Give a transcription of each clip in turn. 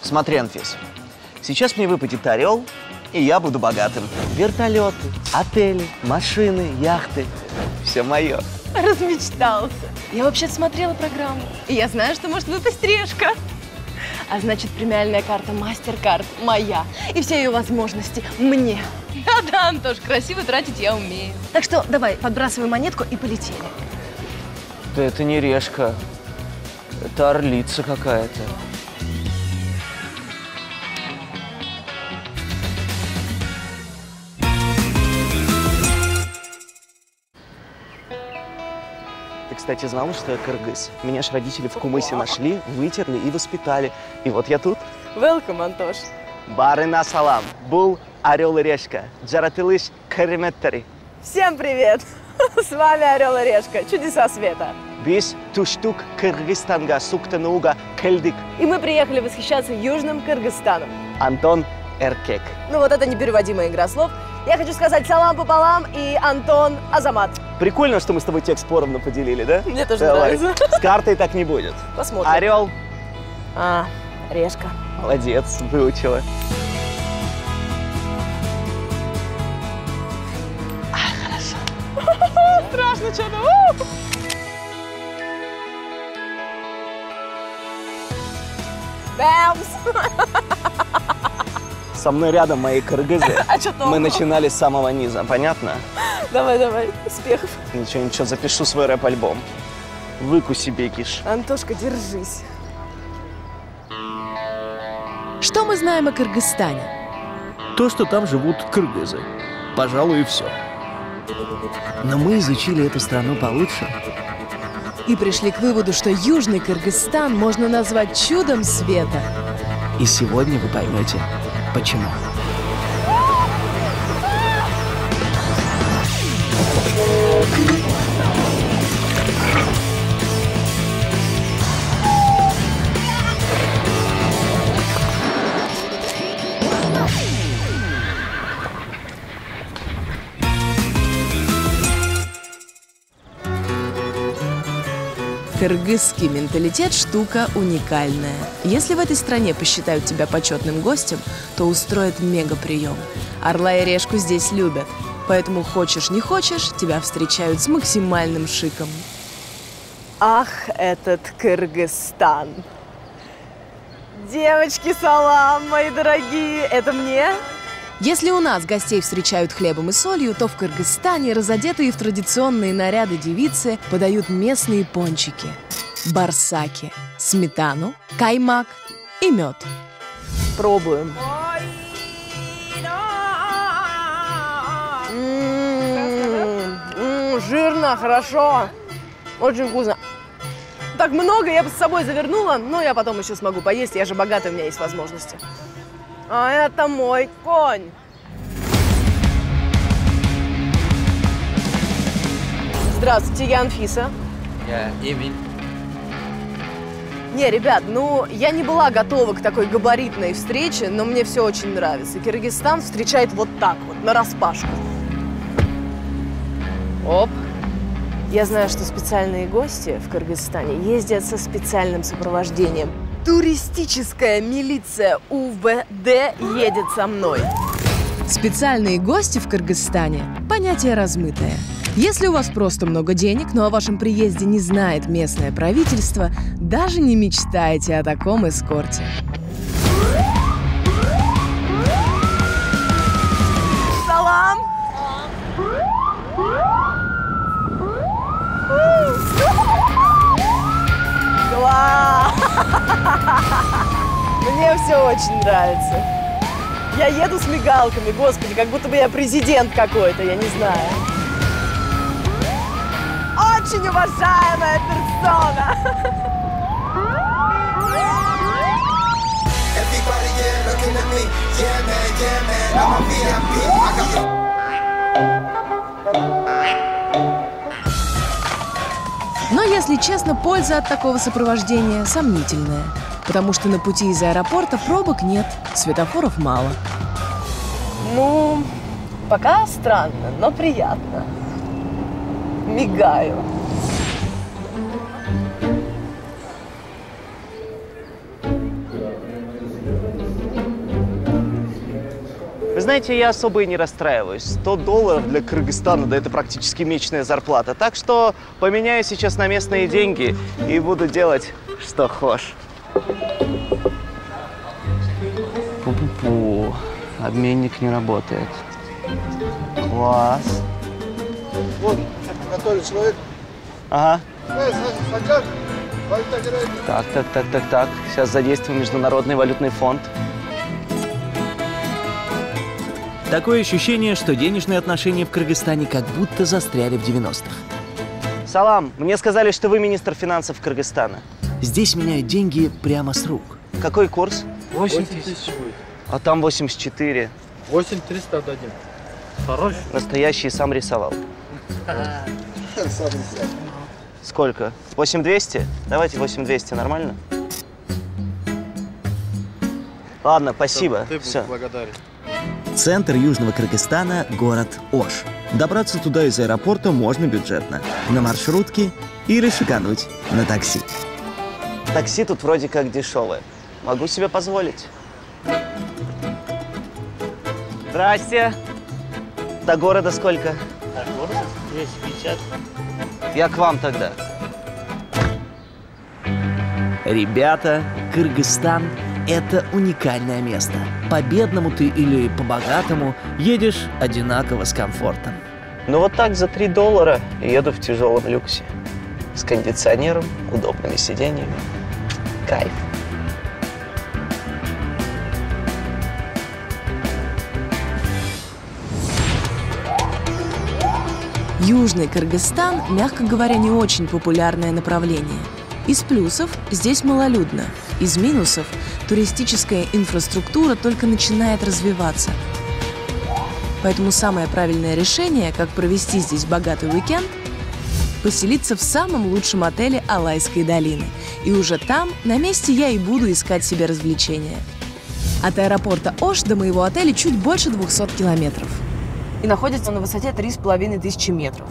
Смотри, Анфис, сейчас мне выпадет орел, и я буду богатым. Вертолеты, отели, машины, яхты. Все мое. Размечтался. Я вообще смотрела программу, и я знаю, что может выпасть решка. А значит, премиальная карта MasterCard моя, и все ее возможности мне. Да-да, Антош, красиво тратить я умею. Так что давай, подбрасывай монетку и полетели. Да это не решка, это орлица какая-то. Ты, кстати, знала, что я кыргыз? Меня ж родители в Кумысе нашли, вытерли и воспитали. И вот я тут. Welcome, Антош. Барына салам. Бул орел и решка. Джаратылыш кыреметтери. Всем привет! С вами Орел и Решка. Чудеса света. Biz туштук Кыргызстанга суктанууга келдик. И мы приехали восхищаться Южным Кыргызстаном. Антон Эркек. Ну вот это непереводимая игра слов. Я хочу сказать салам пополам и Антон Азамат. Прикольно, что мы с тобой текст поровну поделили, да? Мне тоже Давай. нравится. С картой так не будет. Посмотрим. Орел. А, решка. Молодец, выучила. Хорошо. Страшно что-то. Бэмс! Со мной рядом мои кыргызы. А что толку? Мы начинали с самого низа, понятно? Давай, давай, успехов. Ничего, ничего, запишу свой рэп-альбом. Выкуси, бекиш. Антошка, держись. Что мы знаем о Кыргызстане? То, что там живут кыргызы. Пожалуй, и все. Но мы изучили эту страну получше. И пришли к выводу, что Южный Кыргызстан можно назвать чудом света. И сегодня вы поймете, почему. Кыргызский менталитет – штука уникальная. Если в этой стране посчитают тебя почетным гостем, то устроят мега-прием. Орла и решку здесь любят. Поэтому хочешь не хочешь, тебя встречают с максимальным шиком. Ах, этот Кыргызстан. Девочки, салам, мои дорогие. Это мне? Если у нас гостей встречают хлебом и солью, то в Кыргызстане разодетые в традиционные наряды девицы подают местные пончики, барсаки, сметану, каймак и мед. Пробуем. Жирно, хорошо. Очень вкусно. Так много я бы с собой завернула, но я потом еще смогу поесть. Я же богатая, у меня есть возможности. А это мой конь. Здравствуйте, я Анфиса. Я Эмиль. Не, ребят, ну, я не была готова к такой габаритной встрече, но мне все очень нравится. Кыргызстан встречает вот так вот, нараспашку. Оп. Я знаю, что специальные гости в Кыргызстане ездят со специальным сопровождением. Туристическая милиция УВД едет со мной. Специальные гости в Кыргызстане – понятие размытое. Если у вас просто много денег, но о вашем приезде не знает местное правительство, даже не мечтайте о таком эскорте. Салам! Класс! Мне все очень нравится. Я еду с мигалками, господи, как будто бы я президент какой-то, я не знаю. Очень уважаемая персона. Но, если честно, польза от такого сопровождения сомнительная. Потому что на пути из аэропорта пробок нет, светофоров мало. Ну, пока странно, но приятно. Мигаю. Вы знаете, я особо и не расстраиваюсь. $100 для Кыргызстана, да это практически месячная зарплата. Так что поменяю сейчас на местные деньги и буду делать, что хочешь. Пу-пу-пу. Обменник не работает. Класс. Вот, который человек. Ага. Так. Сейчас задействуем Международный валютный фонд. Такое ощущение, что денежные отношения в Кыргызстане как будто застряли в 90-х. Салам, мне сказали, что вы министр финансов Кыргызстана. Здесь меняют деньги прямо с рук. Какой курс? 8 тысяч будет. А там 84. 8300 отдадим. Хороший. Настоящий сам рисовал. Сколько? 8200? Давайте 8200, нормально? Ладно, спасибо. Ты будешь благодарен. Центр Южного Кыргызстана – город Ош. Добраться туда из аэропорта можно бюджетно. На маршрутке или шикануть на такси. Такси тут вроде как дешевое. Могу себе позволить. Здрасте. До города сколько? До города 250. Я к вам тогда. Ребята, Кыргызстан – это уникальное место. По бедному ты или по богатому едешь одинаково с комфортом. Ну вот так за $3 еду в тяжелом люксе. С кондиционером, удобными сиденьями. Кайф. Южный Кыргызстан, мягко говоря, не очень популярное направление. Из плюсов здесь малолюдно, из минусов туристическая инфраструктура только начинает развиваться. Поэтому самое правильное решение, как провести здесь богатый уикенд, поселиться в самом лучшем отеле Алайской долины. И уже там, на месте, я и буду искать себе развлечения. От аэропорта Ош до моего отеля чуть больше 200 километров. И находится на высоте 3500 метров.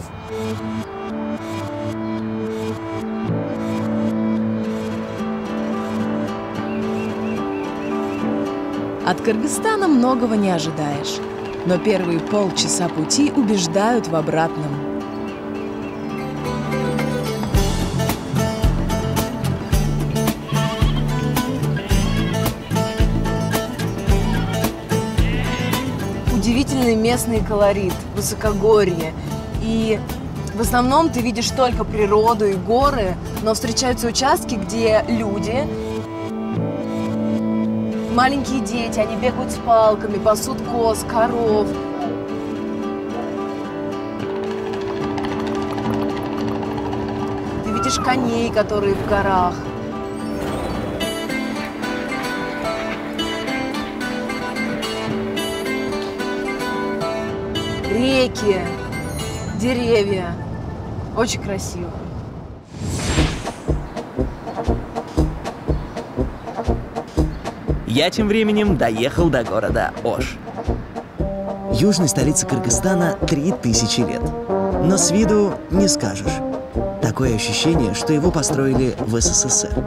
От Кыргызстана многого не ожидаешь, но первые полчаса пути убеждают в обратном. Удивительный местный колорит, высокогорье. И в основном ты видишь только природу и горы, но встречаются участки, где люди, маленькие дети, они бегают с палками, пасут коз, коров. Ты видишь коней, которые в горах. Реки, деревья. Очень красиво. Я тем временем доехал до города Ош. Южной столице Кыргызстана 3000 лет. Но с виду не скажешь. Такое ощущение, что его построили в СССР.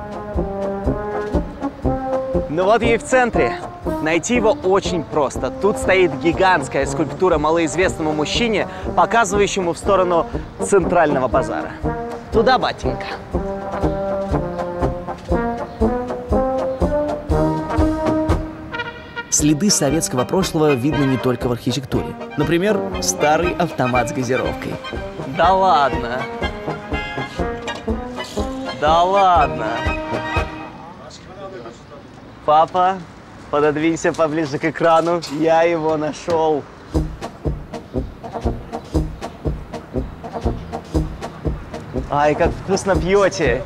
Ну вот я и в центре. Найти его очень просто. Тут стоит гигантская скульптура малоизвестному мужчине, показывающему в сторону центрального базара. Туда, батенька. Следы советского прошлого видно не только в архитектуре. Например, старый автомат с газировкой. Да ладно. Да ладно. Папа, пододвинься поближе к экрану. Я его нашел. Ай, как вкусно пьете.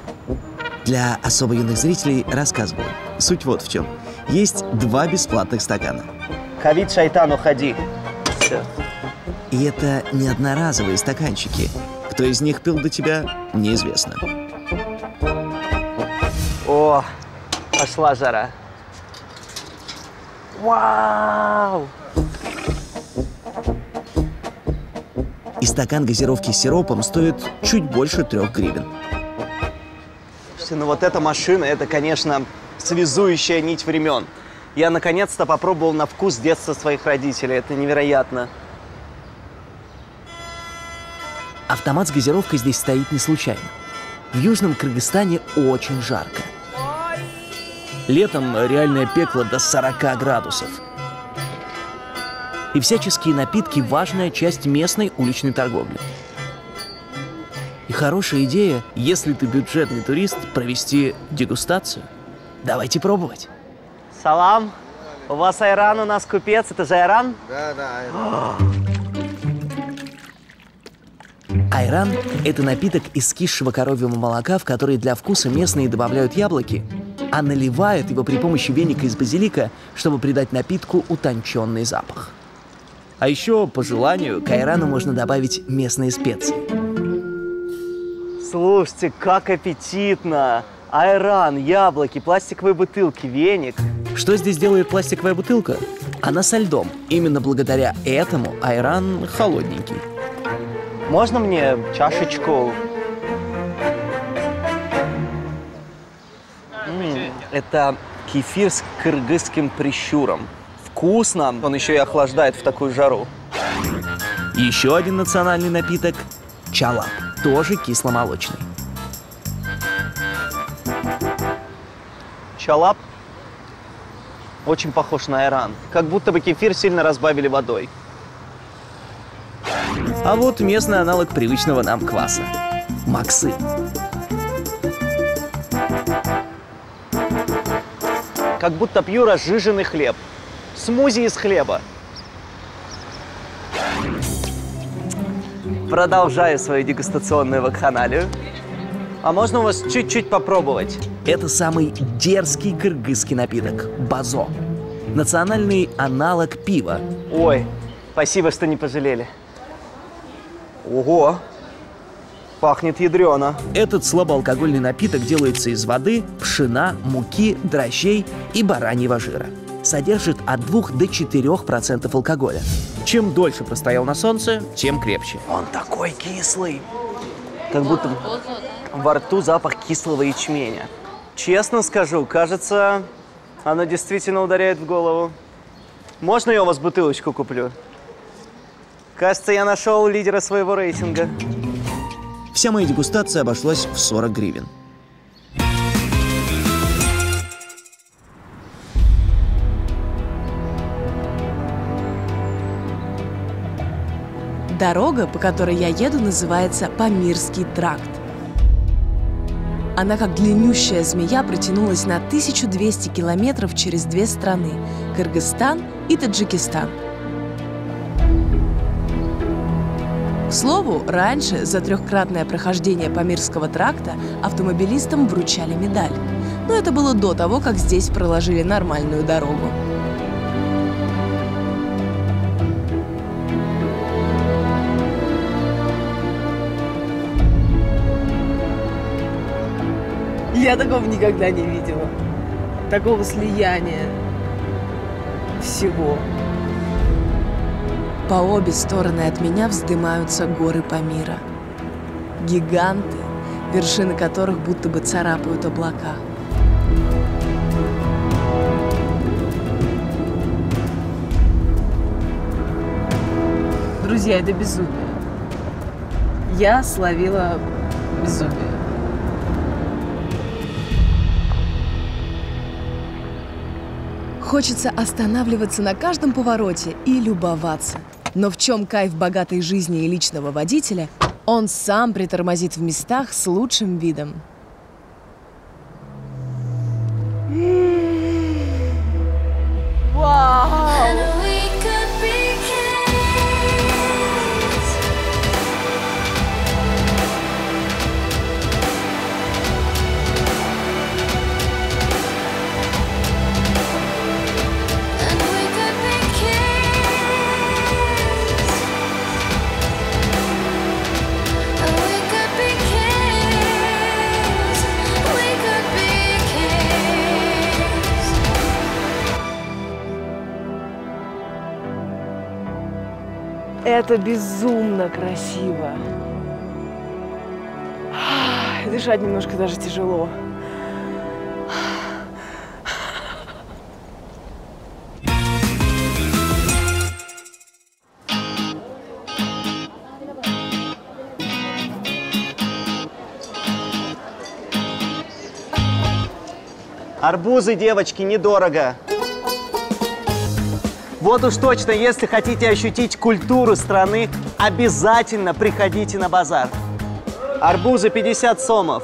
Для особо юных зрителей рассказываю. Суть вот в чем. Есть 2 бесплатных стакана. Хавид, шайтан, уходи. Все. И это не одноразовые стаканчики. Кто из них пил до тебя, неизвестно. О, пошла жара. Вау! И стакан газировки с сиропом стоит чуть больше 3 гривен. Слушайте, ну вот эта машина, это, конечно, связующая нить времен. Я наконец-то попробовал на вкус детства своих родителей. Это невероятно. Автомат с газировкой здесь стоит не случайно. В Южном Кыргызстане очень жарко. Летом реальное пекло до 40 градусов. И всяческие напитки – важная часть местной уличной торговли. И хорошая идея, если ты бюджетный турист, провести дегустацию. Давайте пробовать. Салам. У вас айран, у нас купец. Это же айран? Да, айран. Айран – это напиток из скисшего коровьего молока, в который для вкуса местные добавляют яблоки, а наливают его при помощи веника из базилика, чтобы придать напитку утонченный запах. А еще, по желанию, к айрану можно добавить местные специи. Слушайте, как аппетитно! Айран, яблоки, пластиковые бутылки, веник. Что здесь делает пластиковая бутылка? Она со льдом. Именно благодаря этому айран холодненький. Можно мне чашечку? Это кефир с кыргызским прищуром. Вкусно, он еще и охлаждает в такую жару. Еще один национальный напиток – чалап, тоже кисломолочный. Чалап очень похож на айран. Как будто бы кефир сильно разбавили водой. А вот местный аналог привычного нам кваса – максы. Как будто пью разжиженный хлеб. Смузи из хлеба. Продолжаю свою дегустационную вакханалию. А можно у вас чуть-чуть попробовать? Это самый дерзкий кыргызский напиток – базо. Национальный аналог пива. Ой, спасибо, что не пожалели. Ого, пахнет ядрено. Этот слабоалкогольный напиток делается из воды, пшена, муки, дрожжей и бараньего жира. Содержит от 2 до 4% алкоголя. Чем дольше простоял на солнце, тем крепче. Он такой кислый. Как будто во рту запах кислого ячменя. Честно скажу, кажется, оно действительно ударяет в голову. Можно я у вас бутылочку куплю? Кажется, я нашел лидера своего рейтинга. Вся моя дегустация обошлась в 40 гривен. Дорога, по которой я еду, называется Памирский тракт. Она, как длиннющая змея, протянулась на 1200 километров через две страны – Кыргызстан и Таджикистан. К слову, раньше за трехкратное прохождение Памирского тракта автомобилистам вручали медаль. Но это было до того, как здесь проложили нормальную дорогу. Я такого никогда не видела. Такого слияния всего. По обе стороны от меня вздымаются горы Памира. Гиганты, вершины которых будто бы царапают облака. Друзья, это безумие. Я словила безумие. Хочется останавливаться на каждом повороте и любоваться. Но в чем кайф богатой жизни и личного водителя? Он сам притормозит в местах с лучшим видом. Вау! Это безумно красиво. Дышать немножко даже тяжело. Арбузы, девочки, недорого. Вот уж точно, если хотите ощутить культуру страны, обязательно приходите на базар. Арбузы 50 сомов.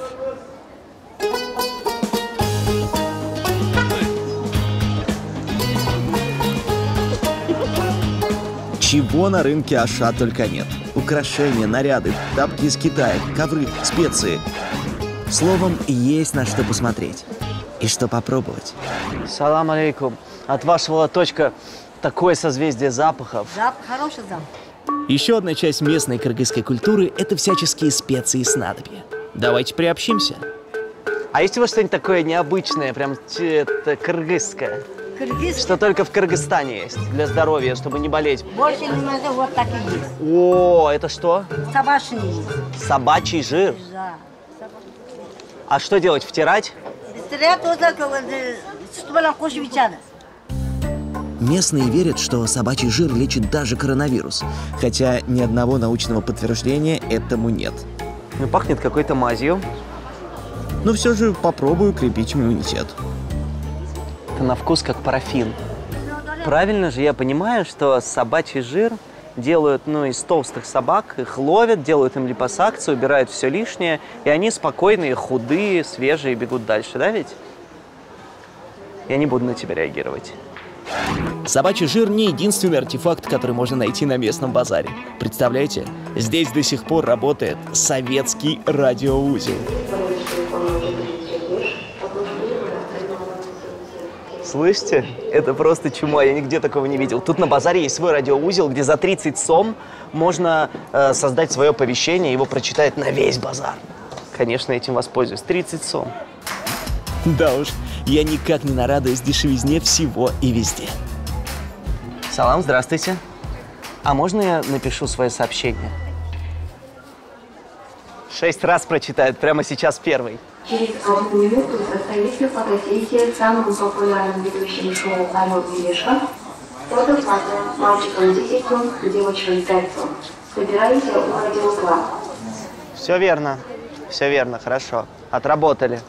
Чего на рынке Аша только нет. Украшения, наряды, тапки из Китая, ковры, специи. Словом, есть на что посмотреть и что попробовать. Салам алейкум. От вашего лоточка такое созвездие запахов. Запах, хороший запах. Еще одна часть местной кыргызской культуры – это всяческие специи и снадобья. Давайте приобщимся. А есть у вас что-нибудь такое необычное, прям это кыргызское? Кыргыз Что только в Кыргызстане есть для здоровья, чтобы не болеть? больше не надо, вот так и есть. О, это что? Собачий есть. Собачий жир. Да. А что делать, втирать? Стрелят вот так, чтобы нам кушать ветчаны. Местные верят, что собачий жир лечит даже коронавирус, хотя ни одного научного подтверждения этому нет. Ну, пахнет какой-то мазью. Но все же попробую крепить иммунитет. Это на вкус как парафин. Правильно же я понимаю, что собачий жир делают, из толстых собак, их ловят, делают им липосакцию, убирают все лишнее, и они спокойные, худые, свежие, бегут дальше, да ведь? Я не буду на тебя реагировать. Собачий жир не единственный артефакт, который можно найти на местном базаре. Представляете, здесь до сих пор работает советский радиоузел. Слышите? Это просто чума, я нигде такого не видел. Тут на базаре есть свой радиоузел, где за 30 сом можно создать свое оповещение, его прочитают на весь базар. Конечно, этим воспользуюсь. 30 сом. Да уж, я никак не нарадуюсь дешевизне всего и везде. Салам, здравствуйте. А можно я напишу свое сообщение? 6 раз прочитают, прямо сейчас первый. Через 1 минуту состоится фотосессия с самым популярным ведущим шоу «Орел и решка». Фото с мальчиком 10 тонн, девочкой 5 тонн. Собираемся у радиокласса. Все верно, хорошо. Отработали.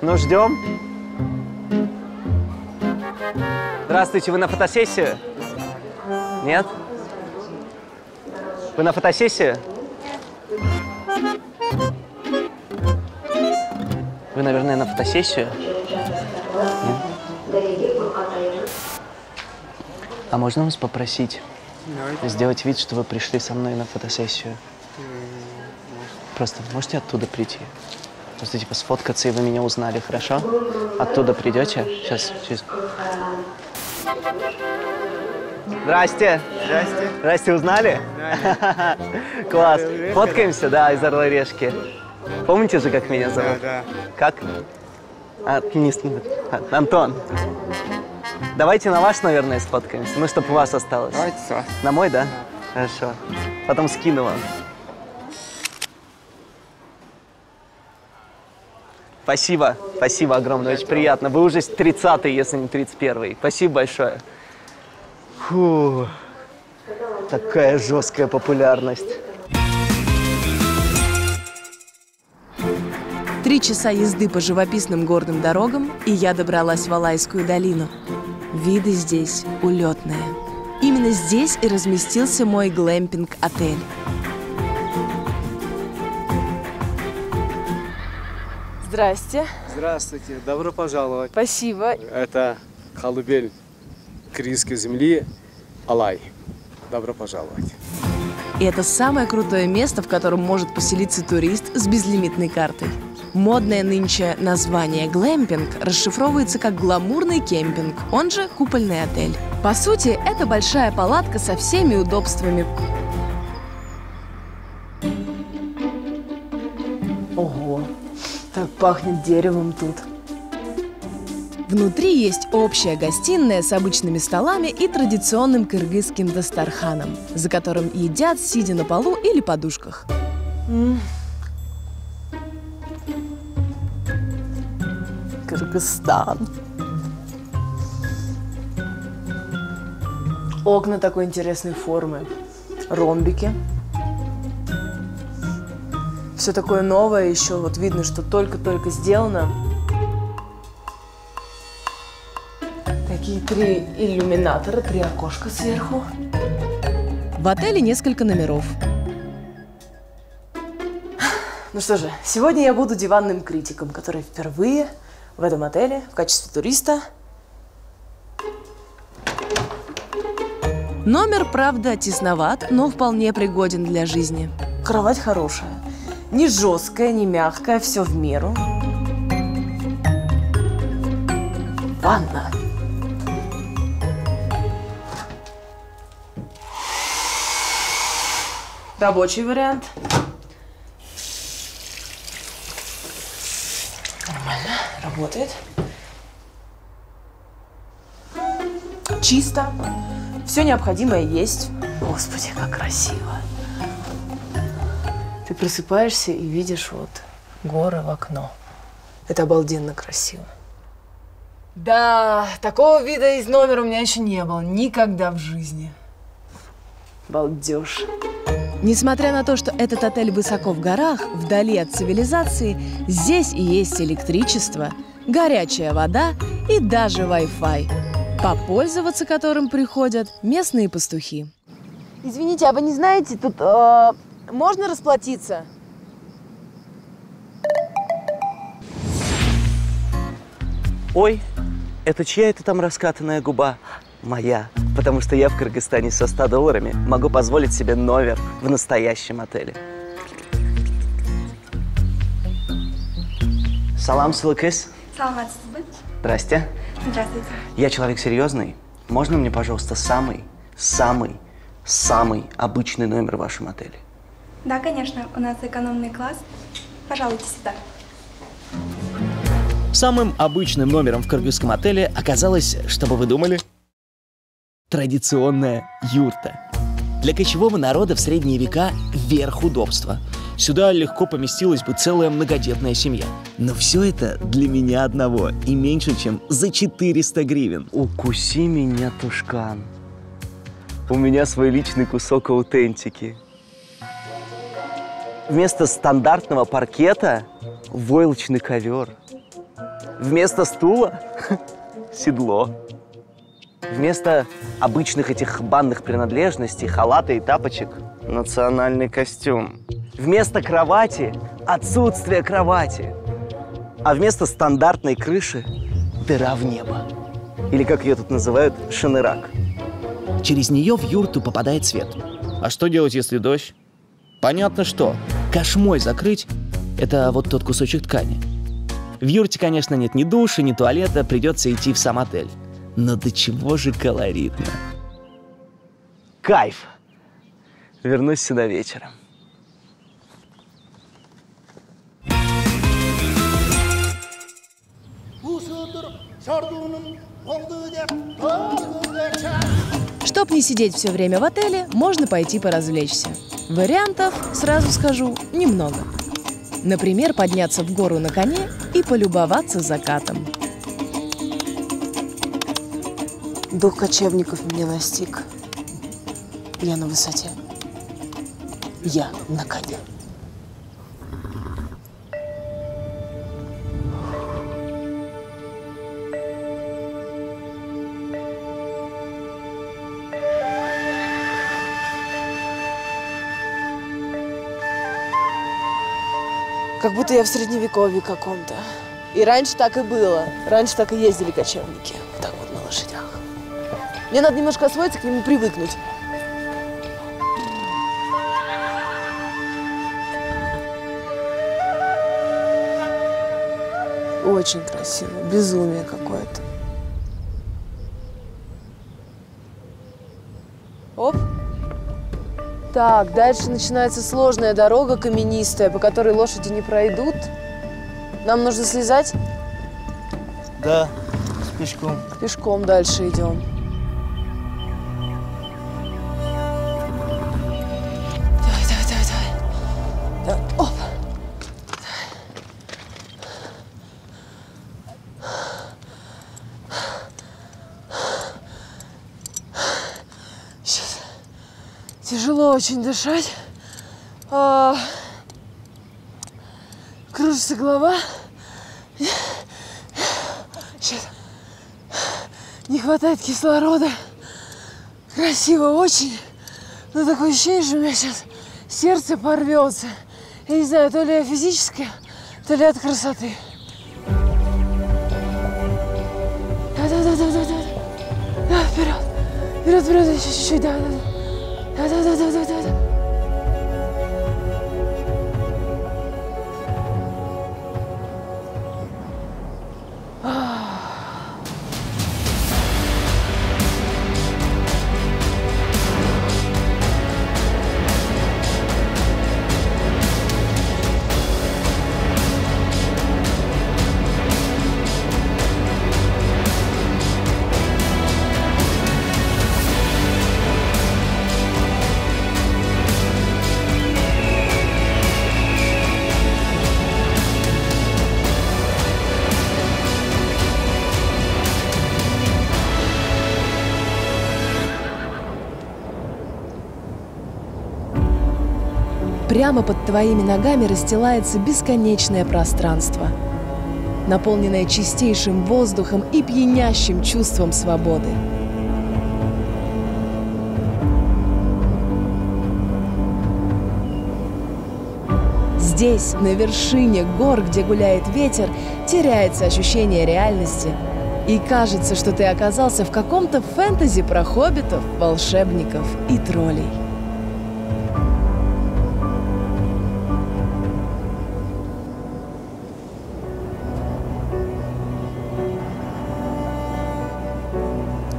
Ну, ждем. Здравствуйте, вы на фотосессию? Нет? Вы на фотосессию? Вы, наверное, на фотосессию? А можно вас попросить сделать вид, что вы пришли со мной на фотосессию? Просто можете оттуда прийти? Просто типа сфоткаться, и вы меня узнали, хорошо? Оттуда придете? Сейчас. Здрасте. Здрасте, узнали? Да. Класс. Фоткаемся, да, из «Орла и решки». Помните же, как меня зовут? Да. Как? Антон. Давайте на ваш, наверное, сфоткаемся. Ну, чтобы у вас осталось. Давайте с вас. На мой, да? Хорошо. Потом скину вам. Спасибо огромное, очень приятно. Вы уже 30-й, если не 31-й. Спасибо большое. Фу, такая жесткая популярность. 3 часа езды по живописным горным дорогам, и я добралась в Алайскую долину. Виды здесь улетные. Именно здесь и разместился мой глэмпинг-отель. Здрасте. Здравствуйте, добро пожаловать. Спасибо. Это колыбель кыргызской земли Алай. Добро пожаловать. И это самое крутое место, в котором может поселиться турист с безлимитной картой. Модное нынче название «глэмпинг» расшифровывается как «гламурный кемпинг», он же «купольный отель». По сути, это большая палатка со всеми удобствами. Ого, так пахнет деревом тут. Внутри есть общая гостиная с обычными столами и традиционным кыргызским дастарханом, за которым едят, сидя на полу или подушках. Кыргызстан. Окна такой интересной формы. Ромбики. Все такое новое, еще вот видно, что только-только сделано. такие 3 иллюминатора, 3 окошка сверху. В отеле несколько номеров. Ну что же, сегодня я буду диванным критиком, который впервые в этом отеле в качестве туриста. Номер, правда, тесноват, но вполне пригоден для жизни. Кровать хорошая. Не жесткая, не мягкая, все в меру. Ванна. Рабочий вариант. Нормально, работает. Чисто. Все необходимое есть. Господи, как красиво. Ты просыпаешься и видишь вот горы в окно. Это обалденно красиво. Да, такого вида из номера у меня еще не было. Никогда в жизни. Балдеж. Несмотря на то, что этот отель высоко в горах, вдали от цивилизации, здесь и есть электричество, горячая вода и даже Wi-Fi, попользоваться которым приходят местные пастухи. Извините, а вы не знаете, тут можно расплатиться? Ой, это чья это там раскатанная губа? Моя. Потому что я в Кыргызстане со $100 могу позволить себе номер в настоящем отеле. Салам, Сылыкыс. Саламатсызбы? Здрасте. Здравствуйте. Я человек серьезный. Можно мне, пожалуйста, самый обычный номер в вашем отеле? Да, конечно. У нас экономный класс. Пожалуйте сюда. Самым обычным номером в кыргызском отеле оказалось, что бы вы думали? Традиционная юрта. Для кочевого народа в средние века верх удобства. Сюда легко поместилась бы целая многодетная семья. Но все это для меня одного и меньше, чем за 400 гривен. Укуси меня, Тушкан. У меня свой личный кусок аутентики. Вместо стандартного паркета войлочный ковер. Вместо стула седло. Вместо обычных этих банных принадлежностей, халата и тапочек – национальный костюм. Вместо кровати – отсутствие кровати. А вместо стандартной крыши – дыра в небо. Или, как ее тут называют, шанырак. Через нее в юрту попадает свет. А что делать, если дождь? Понятно что. Кошмой закрыть – это вот тот кусочек ткани. В юрте, конечно, нет ни душа, ни туалета, придется идти в сам отель. Но до чего же колоритно. Кайф! Вернусь сюда вечером. Чтоб не сидеть все время в отеле, можно пойти поразвлечься. Вариантов, сразу скажу, немного. Например, подняться в гору на коне и полюбоваться закатом. Дух кочевников меня настиг. Я на высоте. Я на коне. Как будто я в средневековье каком-то. И раньше так и было. Раньше так и ездили кочевники. Вот так вот на лошадях. Мне надо немножко освоиться, к нему привыкнуть. Очень красиво. Безумие какое-то. Оп. Так, дальше начинается сложная дорога, каменистая, по которой лошади не пройдут. Нам нужно слезать? Да, пешком. Пешком дальше идем. Давай. Оп. Сейчас. Тяжело очень дышать. Кружится голова. Сейчас. Не хватает кислорода. Красиво очень. Но такое ощущение, что у меня сейчас сердце порвется. Я не знаю, то ли я физическое, то ли от красоты. Да, вперед. Вперед, еще чуть-чуть, да. Прямо под твоими ногами расстилается бесконечное пространство, наполненное чистейшим воздухом и пьянящим чувством свободы. Здесь, на вершине гор, где гуляет ветер, теряется ощущение реальности, и кажется, что ты оказался в каком-то фэнтези про хоббитов, волшебников и троллей.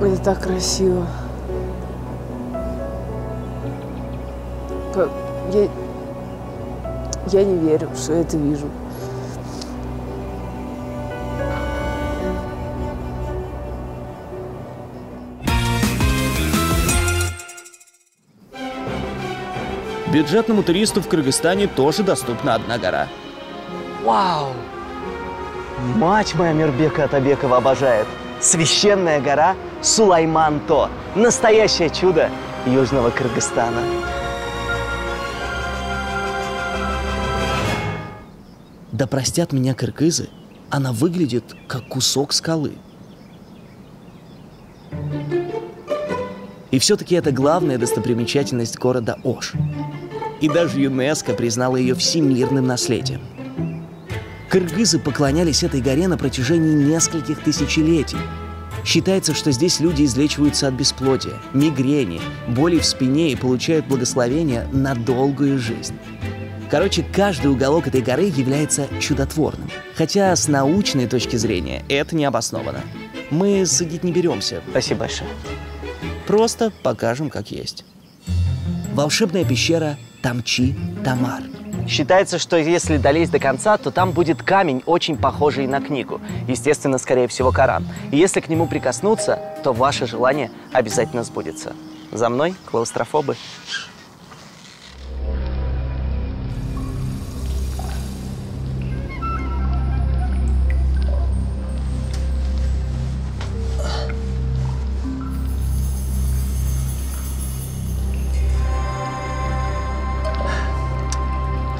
Это так красиво. Я не верю, что я это вижу. Бюджетному туристу в Кыргызстане тоже доступна одна гора. Вау! Мать моя Мирбека Атабекова обожает. Священная гора Сулайман-То. Настоящее чудо Южного Кыргызстана. Да простят меня кыргызы, она выглядит как кусок скалы. И все-таки это главная достопримечательность города Ош. И даже ЮНЕСКО признала ее всемирным наследием. Кыргызы поклонялись этой горе на протяжении нескольких тысячелетий. Считается, что здесь люди излечиваются от бесплодия, мигрени, боли в спине и получают благословение на долгую жизнь. Короче, каждый уголок этой горы является чудотворным. Хотя с научной точки зрения это не обосновано. Мы судить не беремся. Спасибо большое. Просто покажем, как есть. Волшебная пещера Тамчи-Тамар. Считается, что если долезть до конца, то там будет камень, очень похожий на книгу. Естественно, скорее всего, Коран. И если к нему прикоснуться, то ваше желание обязательно сбудется. За мной, клаустрофобы.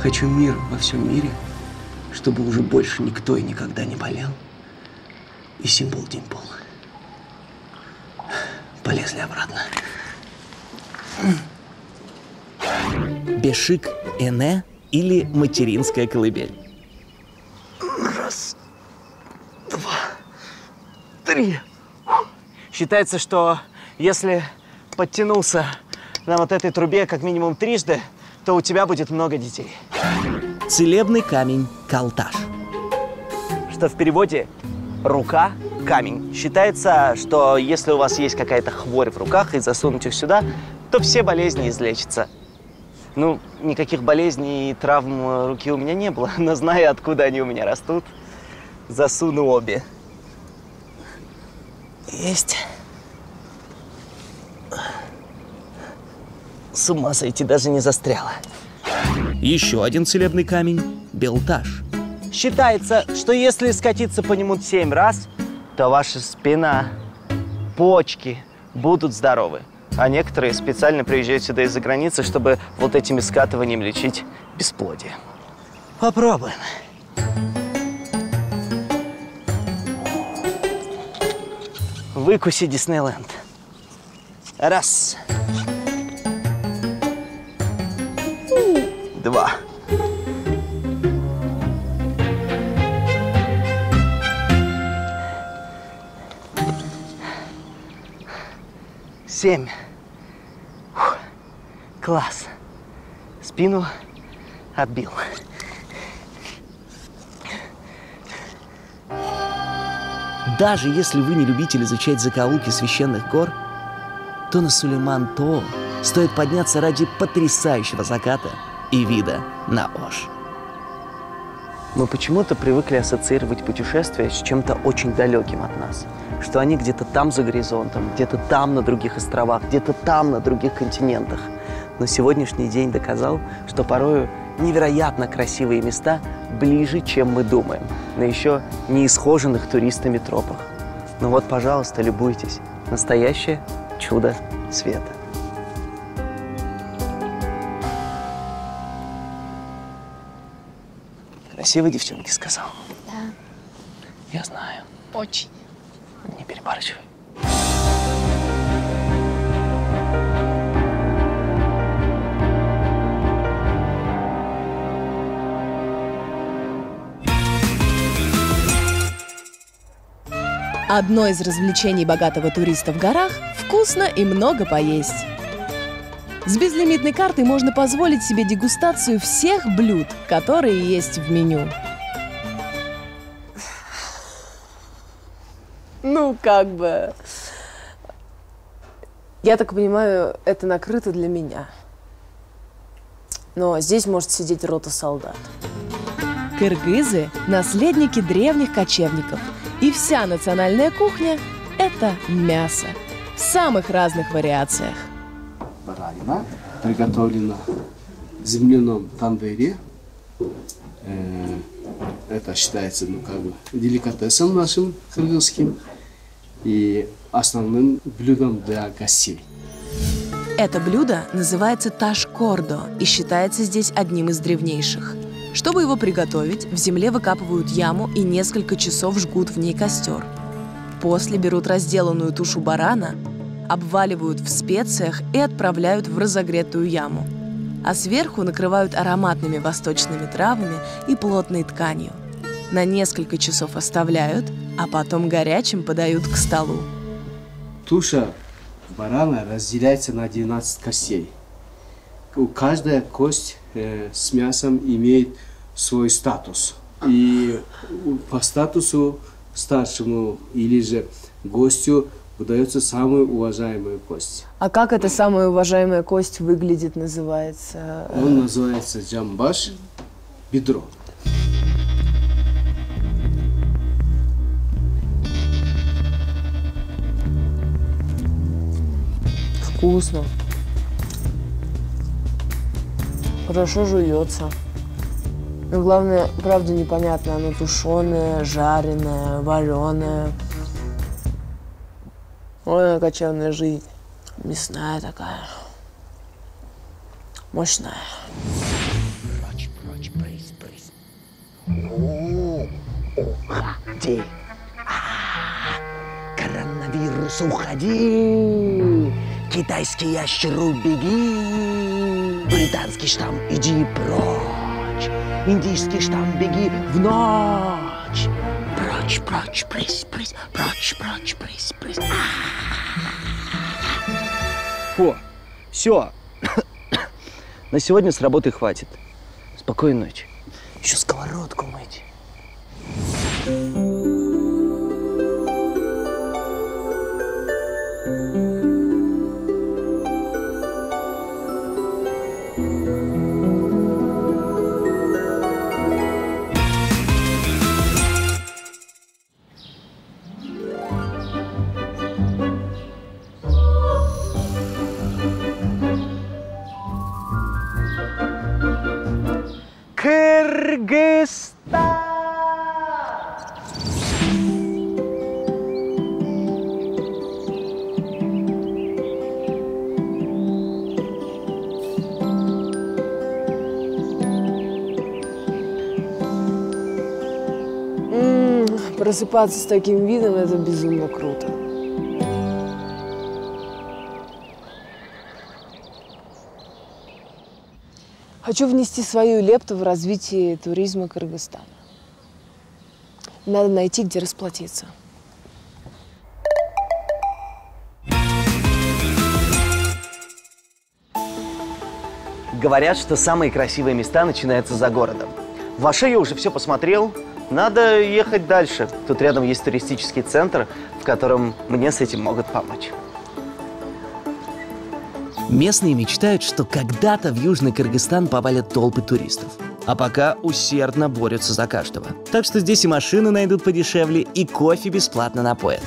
Хочу мир во всем мире, чтобы уже больше никто и никогда не болел. И Симпл-Димпл. Полезли обратно. Бешик-Эне или материнская колыбель. Раз, два, три. Считается, что если подтянулся на вот этой трубе как минимум трижды, то у тебя будет много детей. Целебный камень Калташ. Что в переводе «рука – камень». Считается, что если у вас есть какая-то хворь в руках и засунуть их сюда, то все болезни излечатся. Ну, никаких болезней и травм руки у меня не было, но зная, откуда они у меня растут, засуну обе. Есть. С ума сойти, даже не застряла. Еще один целебный камень – Белташ. Считается, что если скатиться по нему 7 раз, то ваша спина, почки будут здоровы. А некоторые специально приезжают сюда из-за границы, чтобы вот этими скатываниями лечить бесплодие. Попробуем. Выкуси Диснейленд. Раз. Два. Семь. Фух. Класс. Спину отбил. Даже если вы не любитель изучать закоулки священных гор, то на Сулейман-Тоо стоит подняться ради потрясающего заката и вида на Ош. Мы почему-то привыкли ассоциировать путешествия с чем-то очень далеким от нас. Что они где-то там за горизонтом, где-то там на других островах, где-то там на других континентах. Но сегодняшний день доказал, что порою невероятно красивые места ближе, чем мы думаем, на еще не исхоженных туристами тропах. Ну вот, пожалуйста, любуйтесь. Настоящее чудо света. Красивые девчонки, сказал. Да. Я знаю. Очень. Не перебарщивай. Одно из развлечений богатого туриста в горах – вкусно и много поесть. С безлимитной картой можно позволить себе дегустацию всех блюд, которые есть в меню. Ну, как бы… Я так понимаю, это накрыто для меня. Но здесь может сидеть рота солдат. Кыргызы – наследники древних кочевников. И вся национальная кухня – это мясо. В самых разных вариациях. Баранина приготовлена в земляном тандыре. Это считается, ну, как бы деликатесом нашим кыргызским и основным блюдом для гостей. Это блюдо называется таш-кордо и считается здесь одним из древнейших. Чтобы его приготовить, в земле выкапывают яму и несколько часов жгут в ней костер. После берут разделанную тушу барана, обваливают в специях и отправляют в разогретую яму. А сверху накрывают ароматными восточными травами и плотной тканью. На несколько часов оставляют, а потом горячим подают к столу. Туша барана разделяется на 12 костей. Каждая кость с мясом имеет свой статус. И по статусу старшему или же гостю выдается самая уважаемая кость. А как эта самая уважаемая кость выглядит, называется? Он называется джамбаш, бедро. Вкусно. Хорошо жуется. Но главное, правда непонятно, оно тушеное, жареное, вареное. Ой, кочевная жизнь. Мясная такая. Мощная. Уходи. Коронавирус, уходи. Китайский ящер, беги. Британский штамм, иди прочь. Индийский штамм, беги в ночь. Прочь, прочь, прысь, прысь. Прочь, прочь, прысь, прысь. Фу, все. На сегодня с работы хватит. Спокойной ночи. Еще сковородку мыть. Кыргызстан! Просыпаться с таким видом – это безумно круто. Хочу внести свою лепту в развитие туризма Кыргызстана. Надо найти, где расплатиться. Говорят, что самые красивые места начинаются за городом. В Оше я уже все посмотрел. Надо ехать дальше. Тут рядом есть туристический центр, в котором мне с этим могут помочь. Местные мечтают, что когда-то в Южный Кыргызстан повалят толпы туристов. А пока усердно борются за каждого. Так что здесь и машины найдут подешевле, и кофе бесплатно напоят.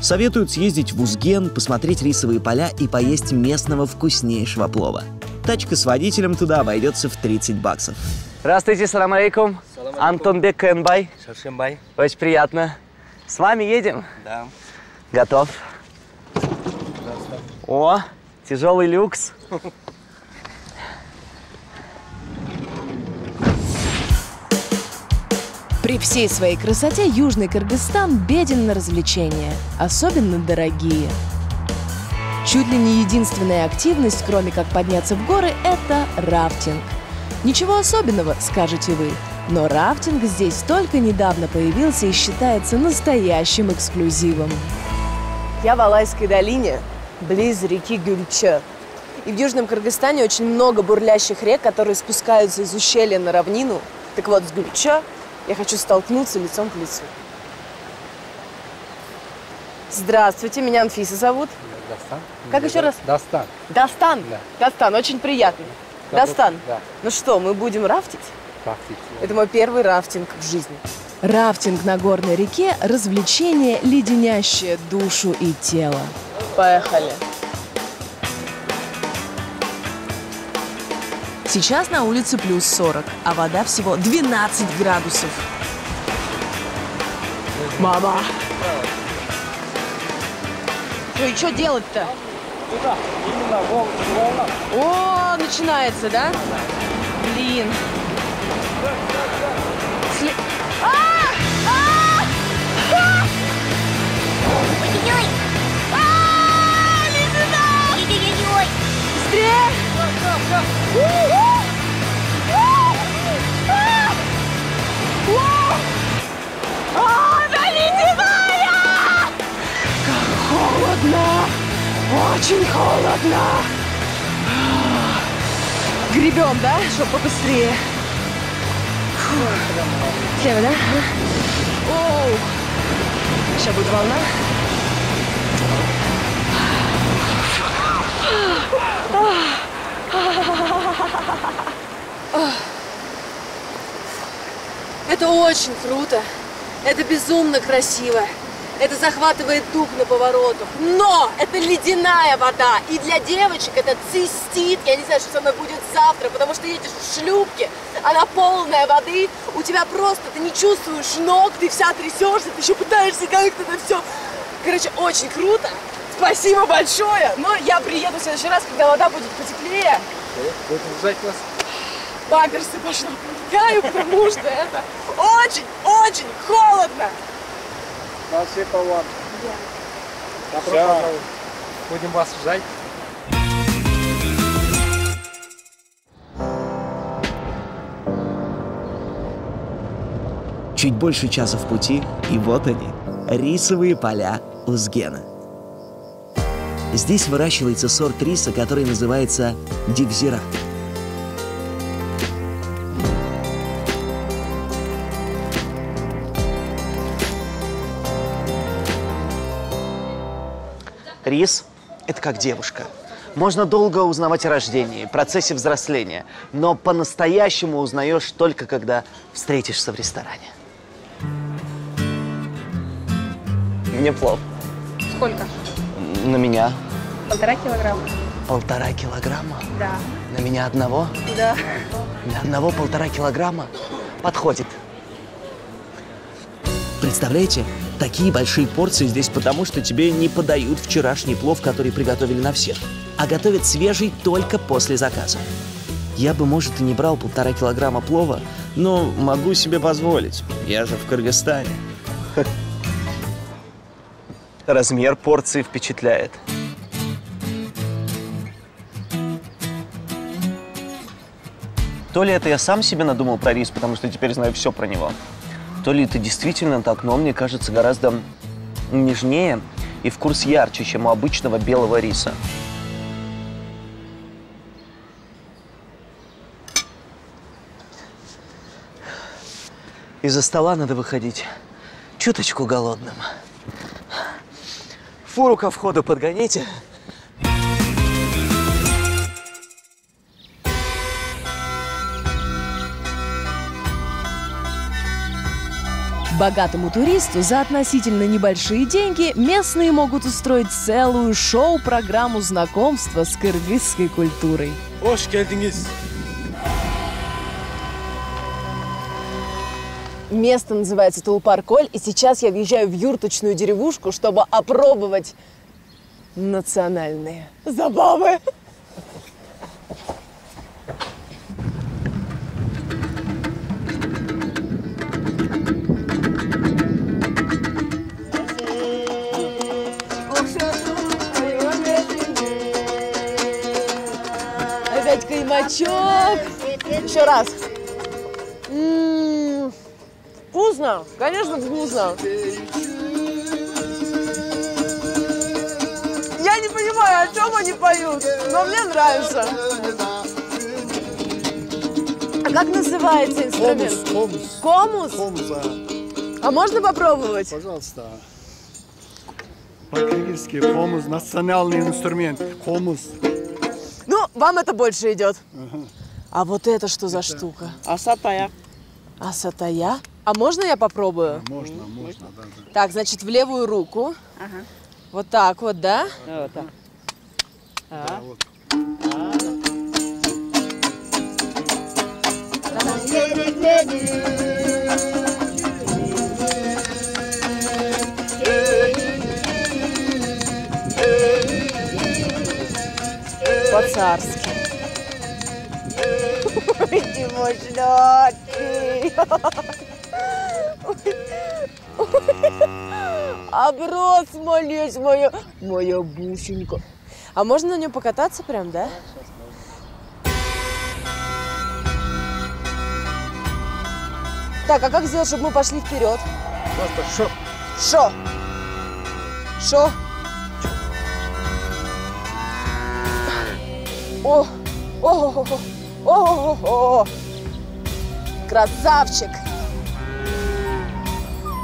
Советуют съездить в Узген, посмотреть рисовые поля и поесть местного вкуснейшего плова. Тачка с водителем туда обойдется в 30 баксов. Здравствуйте, салам алейкум. Антонбек Кенбай. Шаршембай. Очень приятно. С вами едем? Да. Готов. О, тяжелый люкс. При всей своей красоте Южный Кыргызстан беден на развлечения, особенно дорогие. Чуть ли не единственная активность, кроме как подняться в горы, это рафтинг. Ничего особенного, скажете вы, но рафтинг здесь только недавно появился и считается настоящим эксклюзивом. Я в Алайской долине, близ реки Гюльче. И в Южном Кыргызстане очень много бурлящих рек, которые спускаются из ущелья на равнину. Так вот, с Гюльче я хочу столкнуться лицом к лицу. Здравствуйте, меня Анфиса зовут. Дастан. Как еще раз? Дастан. Дастан? Да. Дастан, очень приятно. Да, Дастан, да. ну что, мы будем рафтить? Рафтить. Это мой первый рафтинг в жизни. Рафтинг на горной реке – развлечение, леденящее душу и тело. Поехали. Сейчас на улице плюс 40, а вода всего 12 градусов. Мама! Что, и что делать-то? Именно волна. О, начинается, да? Блин. Быстрее! Как холодно! Очень холодно! Гребем, да? Чтобы побыстрее. Слева, да? Оу! Сейчас будет волна. Это очень круто. Это безумно красиво. Это захватывает дух на поворотах. Но это ледяная вода. И для девочек это цистит. Я не знаю, что со мной будет завтра, потому что едешь в шлюпке, она полная воды. У тебя просто, ты не чувствуешь ног, ты вся трясешься, ты еще пытаешься как-то это все. Короче, очень круто. Спасибо большое. Но я приеду в следующий раз, когда вода будет потеплее. Будем ждать вас. Памперсы пошла помогаю, потому что это очень холодно. Спасибо вам. Добро пожаловать. Будем вас ждать. Чуть больше часа в пути, и вот они, рисовые поля Узгена. Здесь выращивается сорт риса, который называется дивзира. Рис – это как девушка. Можно долго узнавать о рождении, процессе взросления, но по-настоящему узнаешь только, когда встретишься в ресторане. Мне плов. Сколько? На меня 1,5 килограмма. 1,5 килограмма? Да. На меня одного? Да. На одного 1,5 килограмма? Подходит. Представляете, такие большие порции здесь потому, что тебе не подают вчерашний плов, который приготовили на всех, а готовят свежий только после заказа. Я бы, может, и не брал 1,5 килограмма плова, но могу себе позволить. Я же в Кыргызстане. Размер порции впечатляет. То ли это я сам себе надумал про рис, потому что теперь знаю все про него, то ли это действительно так, но он мне кажется гораздо нежнее и вкус ярче, чем у обычного белого риса. Из-за стола надо выходить чуточку голодным. Фуру ко входу подгоните. Богатому туристу за относительно небольшие деньги местные могут устроить целую шоу-программу знакомства с кыргызской культурой. Hoş geldiniz. Место называется Тулпар-Коль, и сейчас я въезжаю в юрточную деревушку, чтобы опробовать национальные забавы. Опять каймачок. Еще раз. Вкусно, конечно, вкусно. Я не понимаю, о чем они поют, но мне нравится. А как называется инструмент? Комус. Комус? Комус, да. А можно попробовать? Пожалуйста. По-кыргызски комус, национальный инструмент. Комус. Ну, вам это больше идет. А вот это что за штука? Асатая. Асатая? А можно я попробую? Можно, да. Так, значит, в левую руку. Ага. Вот так вот, да? Вот так. Да, вот. По-царски. Ой, ты мой сладкий. Оброс молись, моя бусинка. А можно на нем покататься прям, да? Так, а как сделать, чтобы мы пошли вперед? Просто Шо? Шо? О! О! Красавчик!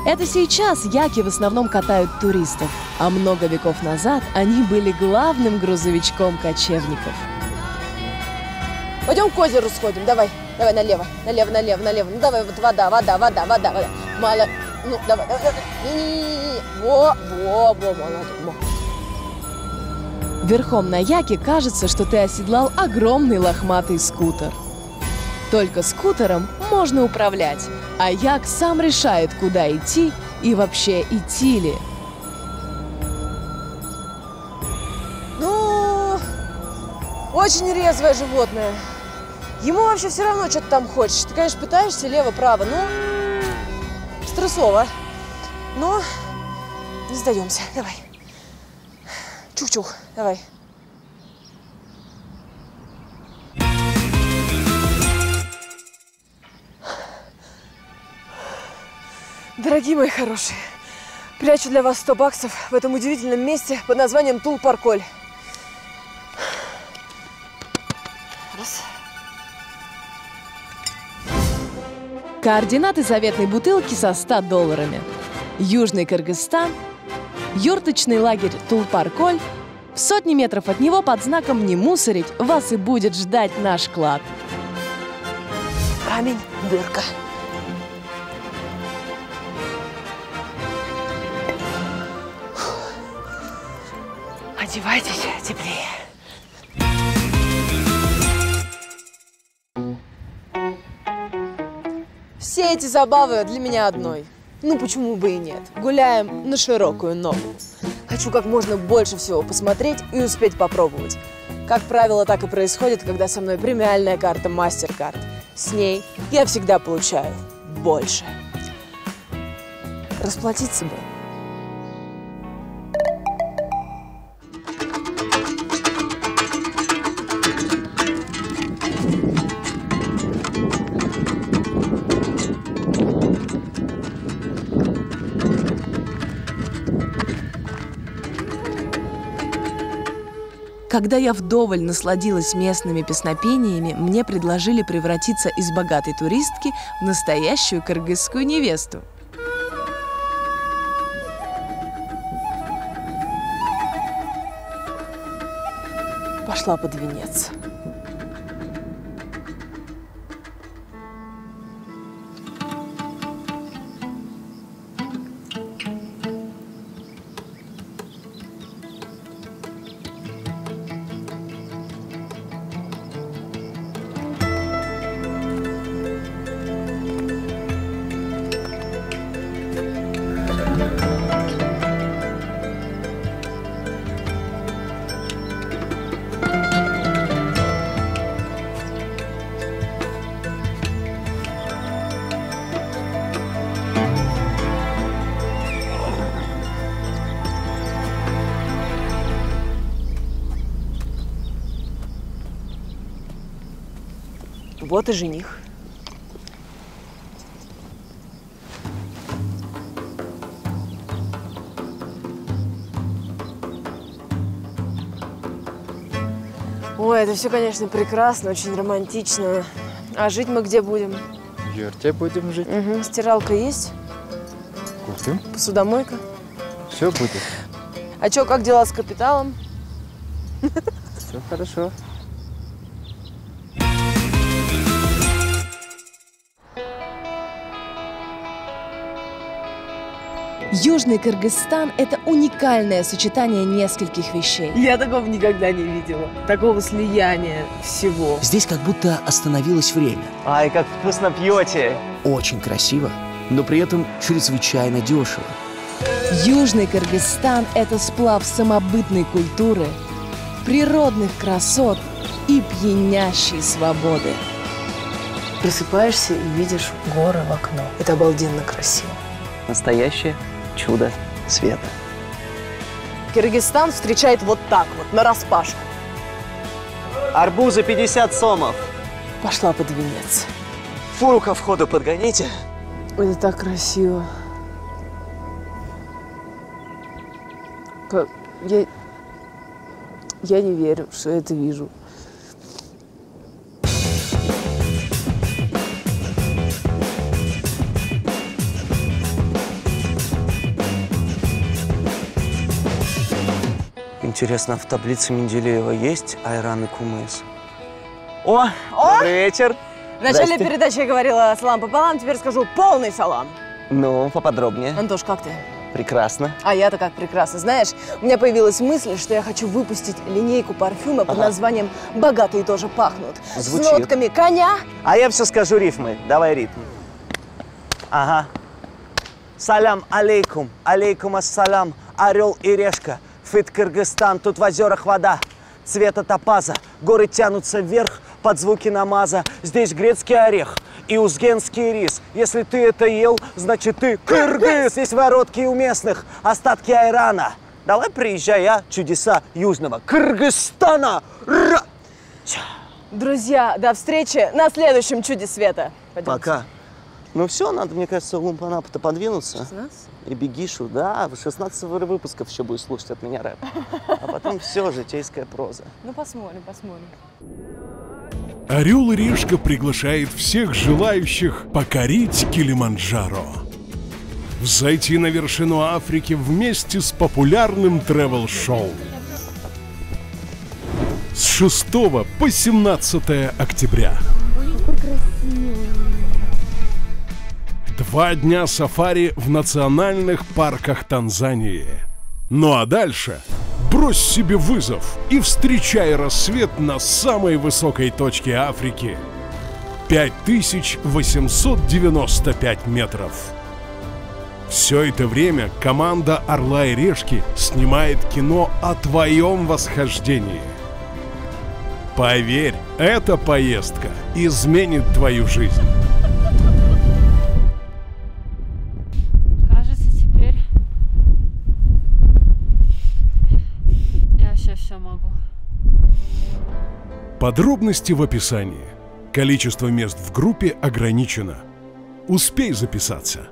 Это сейчас яки в основном катают туристов, а много веков назад они были главным грузовичком кочевников. Пойдем к озеру сходим, давай налево. Ну давай, вот вода. Мало, ну давай. Во, молодец. Верхом на яке кажется, что ты оседлал огромный лохматый скутер. Только скутером можно управлять, а як сам решает, куда идти и вообще идти ли. Ну, очень резвое животное. Ему вообще все равно, что ты там хочешь. Ты, конечно, пытаешься лево-право, но стрессово. Но не сдаемся. Давай. Чух-чух. Давай. Дорогие мои хорошие, прячу для вас 100 баксов в этом удивительном месте под названием Тулпар-Коль. Раз. Координаты заветной бутылки со $100. Южный Кыргызстан, юрточный лагерь Тулпар-Коль. В сотни метров от него под знаком «Не мусорить» вас и будет ждать наш клад. Камень, дырка. Одевайтесь теплее. Все эти забавы для меня одной. Ну почему бы и нет? Гуляем на широкую ногу. Хочу как можно больше всего посмотреть и успеть попробовать. Как правило, так и происходит, когда со мной премиальная карта MasterCard. С ней я всегда получаю больше. Расплатиться бы. Когда я вдоволь насладилась местными песнопениями, мне предложили превратиться из богатой туристки в настоящую кыргызскую невесту. Пошла под венец. Вот и жених. Ой, это все, конечно, прекрасно, очень романтично. А жить мы где будем? В юрте будем жить. Угу. Стиралка есть? Купим. Посудомойка? Все будет. А чё, как дела с капиталом? Все хорошо. Южный Кыргызстан – это уникальное сочетание нескольких вещей. Я такого никогда не видела. Такого слияния всего. Здесь как будто остановилось время. Ай, как вкусно пьете. Очень красиво, но при этом чрезвычайно дешево. Южный Кыргызстан – это сплав самобытной культуры, природных красот и пьянящей свободы. Просыпаешься и видишь горы в окно. Это обалденно красиво. Настоящее чудо света. Кыргызстан встречает вот так вот, нараспашку. Арбузы 50 сомов. Пошла под венец. Фуру ко входу подгоните. Это так красиво. Я не верю, что я это вижу. Интересно, в таблице Менделеева есть Айран и Кумыс? О! Добрый вечер! В начале передачи я говорила салам пополам, теперь скажу полный салам. Ну, поподробнее. Антош, как ты? Прекрасно. А я-то как прекрасно. Знаешь, у меня появилась мысль, что я хочу выпустить линейку парфюма под названием «Богатые тоже пахнут». Звучит. С нотками коня. А я все скажу рифмы. Давай ритм. Ага. Салям алейкум, алейкум ассалям, орел и решка. Фит Кыргызстан, тут в озерах вода цвета топаза. Горы тянутся вверх под звуки намаза. Здесь грецкий орех и узгенский рис. Если ты это ел, значит ты кыргыз. Есть воротки у местных, остатки айрана. Давай приезжай, а, чудеса Южного Кыргызстана. Друзья, до встречи на следующем чуде света. Пойдемте. Пока. Ну все, надо, мне кажется, Лумпанапа-то подвинуться. 16? И Бегишу, да, 16 выпусков еще будешь слушать от меня рэп. А потом все, житейская проза. Ну посмотрим, посмотрим. Орел и Решка приглашает всех желающих покорить Килиманджаро. Взойти на вершину Африки вместе с популярным тревел-шоу. С 6 по 17 октября. 2 дня сафари в национальных парках Танзании. Ну а дальше брось себе вызов и встречай рассвет на самой высокой точке Африки. 5895 метров. Все это время команда «Орла и Решки» снимает кино о твоем восхождении. Поверь, эта поездка изменит твою жизнь. Все могу. Подробности в описании. Количество мест в группе ограничено. Успей записаться.